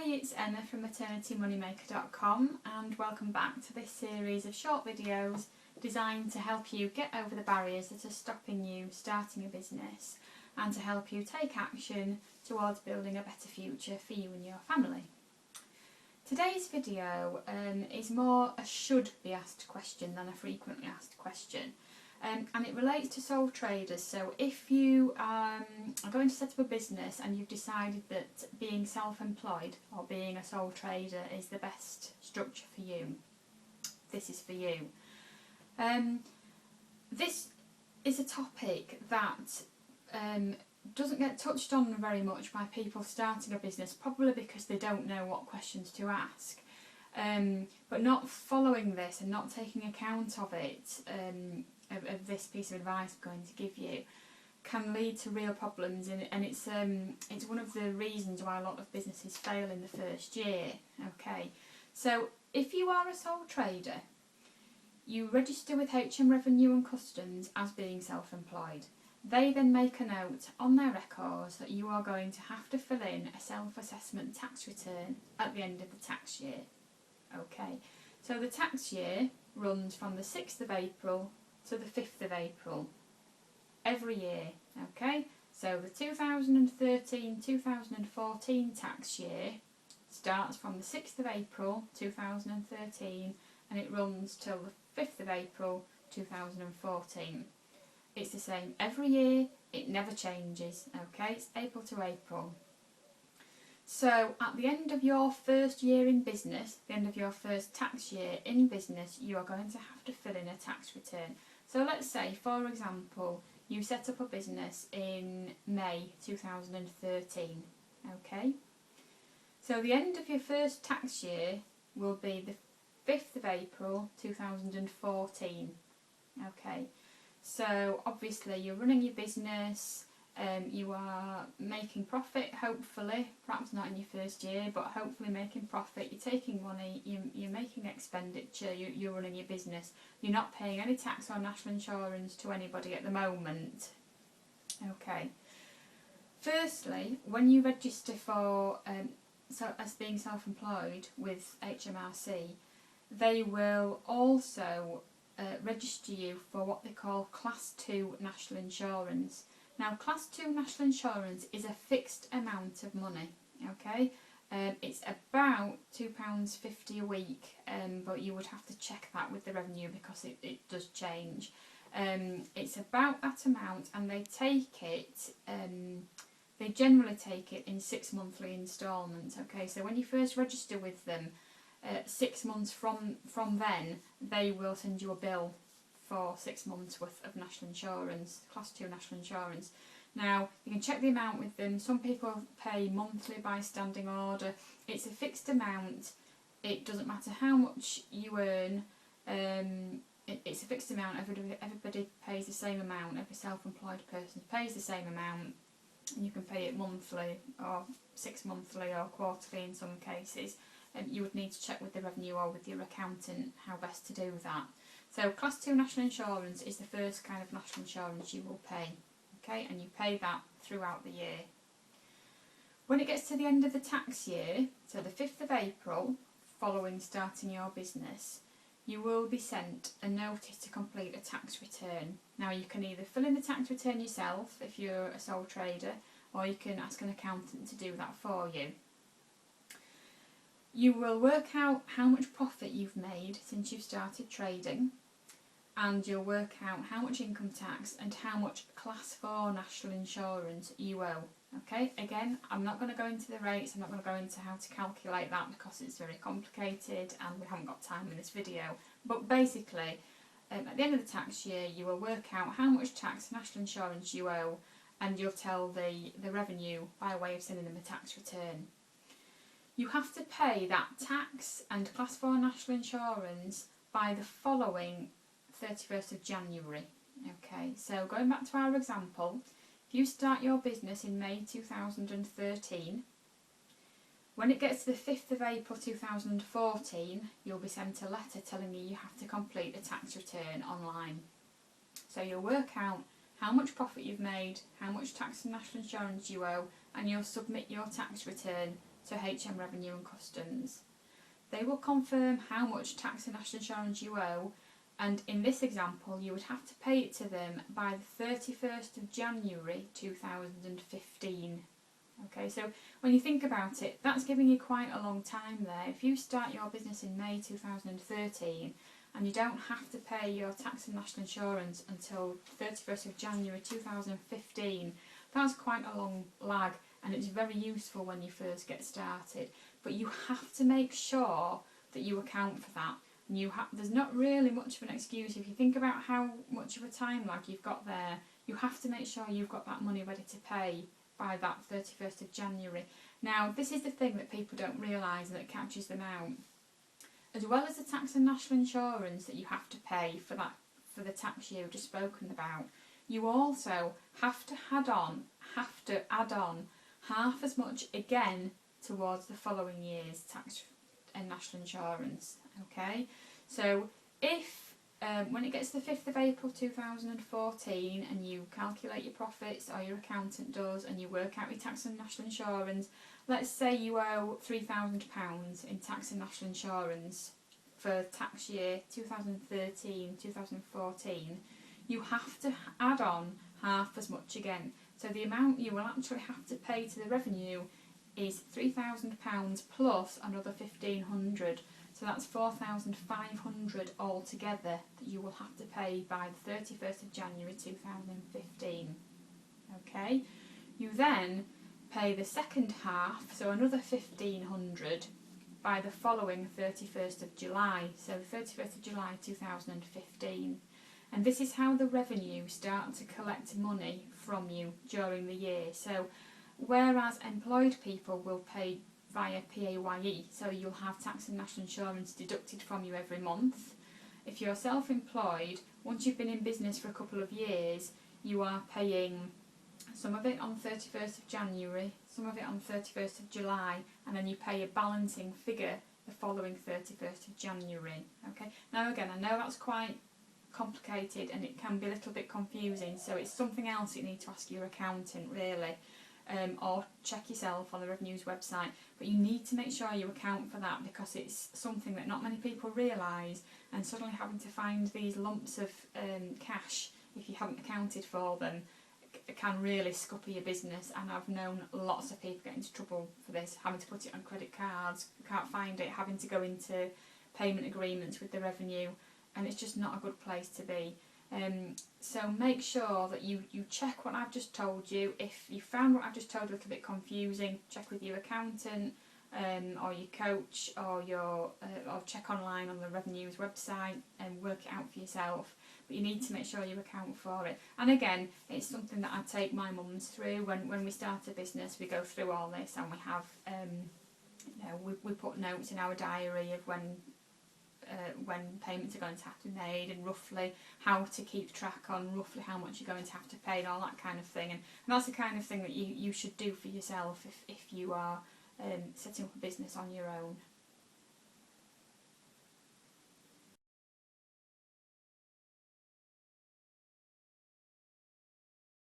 Hi, it's Emma from MaternityMoneyMaker.com and welcome back to this series of short videos designed to help you get over the barriers that are stopping you starting a business and to help you take action towards building a better future for you and your family. Today's video is more a should be asked question than a frequently asked question. And it relates to sole traders. So if you are going to set up a business and you've decided that being self-employed or being a sole trader is the best structure for you, this is for you. This is a topic that doesn't get touched on very much by people starting a business, probably because they don't know what questions to ask. But not following this and not taking account of it, of this piece of advice I'm going to give you, can lead to real problems, and it's one of the reasons why a lot of businesses fail in the first year. Okay, so if you are a sole trader, you register with HM Revenue and Customs as being self-employed. They then make a note on their records that you are going to have to fill in a self-assessment tax return at the end of the tax year. Okay, so the tax year runs from the 6th of April to the 5th of April every year. Okay, so the 2013-2014 tax year starts from the 6th of April 2013 and it runs till the 5th of April 2014. It's the same every year, it never changes. Okay, it's April to April. So at the end of your first year in business, the end of your first tax year in business, you are going to have to fill in a tax return. So let's say, for example, you set up a business in May 2013, okay? So the end of your first tax year will be the 5th of April 2014, okay? So obviously you're running your business, you are making profit, hopefully, perhaps not in your first year, but hopefully making profit. You're taking money, you're making expenditure, you're running your business. You're not paying any tax or national insurance to anybody at the moment. Okay. Firstly, when you register for as being self-employed with HMRC, they will also register you for what they call Class 2 National Insurance. Now, Class 2 National Insurance is a fixed amount of money, okay? It's about £2.50 a week, but you would have to check that with the revenue because it does change. It's about that amount, and they take it, they generally take it in 6 monthly instalments, okay? So when you first register with them, 6 months from then, they will send you a bill for 6 months worth of national insurance, Class 2 national insurance. Now, you can check the amount with them. Some people pay monthly by standing order. It's a fixed amount. It doesn't matter how much you earn. It's a fixed amount. Everybody pays the same amount. Every self-employed person pays the same amount. And you can pay it monthly or 6 monthly or quarterly in some cases. You would need to check with the revenue or with your accountant how best to do that. So Class 2 National Insurance is the first kind of national insurance you will pay, okay, and you pay that throughout the year. When it gets to the end of the tax year, so the 5th of April, following starting your business, you will be sent a notice to complete a tax return. Now, you can either fill in the tax return yourself if you're a sole trader, or you can ask an accountant to do that for you. You will work out how much profit you've made since you started trading, and you'll work out how much income tax and how much Class 4 national insurance you owe. Okay, again, I'm not going to go into the rates, I'm not going to go into how to calculate that because it's very complicated and we haven't got time in this video. But basically, at the end of the tax year, you will work out how much tax and national insurance you owe, and you'll tell the revenue by way of sending them a tax return. You have to pay that tax and Class 4 national insurance by the following 31st of January. Okay, so going back to our example, if you start your business in May 2013, when it gets to the 5th of April 2014, you'll be sent a letter telling you have to complete a tax return online. So you'll work out how much profit you've made, how much tax and national insurance you owe, and you'll submit your tax return to HM Revenue and Customs. They will confirm how much tax and national insurance you owe, and in this example you would have to pay it to them by the 31st of January 2015. Okay, so when you think about it, that's giving you quite a long time there. If you start your business in May 2013 and you don't have to pay your tax and national insurance until 31st of January 2015, that's quite a long lag, and it's very useful when you first get started. But you have to make sure that you account for that. And there's not really much of an excuse. If you think about how much of a time lag you've got there, you have to make sure you've got that money ready to pay by that 31st of January. Now, this is the thing that people don't realise and that catches them out. As well as the tax and national insurance that you have to pay for the tax year we've just spoken about, you also have to add on half as much again towards the following year's tax and national insurance. Okay, so if when it gets to the 5th of April 2014 and you calculate your profits, or your accountant does, and you work out your tax and national insurance, let's say you owe £3,000 in tax and national insurance for tax year 2013-2014, you have to add on half as much again. So the amount you will actually have to pay to the revenue is £3,000 plus another £1,500. So that's £4,500 altogether that you will have to pay by the 31st of January 2015. Okay, you then pay the second half, so another £1,500 by the following 31st of July, so 31st of July 2015. And this is how the revenue start to collect money from you during the year. So whereas employed people will pay via PAYE, so you'll have tax and national insurance deducted from you every month. If you're self-employed, once you've been in business for a couple of years, you are paying some of it on 31st of January, some of it on 31st of July, and then you pay a balancing figure the following 31st of January. Okay. Now again, I know that's quite complicated and it can be a little bit confusing, so it's something else you need to ask your accountant really. Or check yourself on the Revenue's website, but you need to make sure you account for that, because it's something that not many people realise, and suddenly having to find these lumps of cash if you haven't accounted for them can really scupper your business. And I've known lots of people get into trouble for this, having to put it on credit cards, can't find it, having to go into payment agreements with the Revenue, and it's just not a good place to be. So make sure that you check what I've just told you. If you found what I've just told you a little bit confusing, check with your accountant or your coach, or or check online on the Revenue's website and work it out for yourself. But you need to make sure you account for it. And again, it's something that I take my mums through. When we start a business, we go through all this, and we have we put notes in our diary of when payments are going to have to be made, and roughly how to keep track on roughly how much you're going to have to pay, and all that kind of thing. And that's the kind of thing that you should do for yourself if you are setting up a business on your own.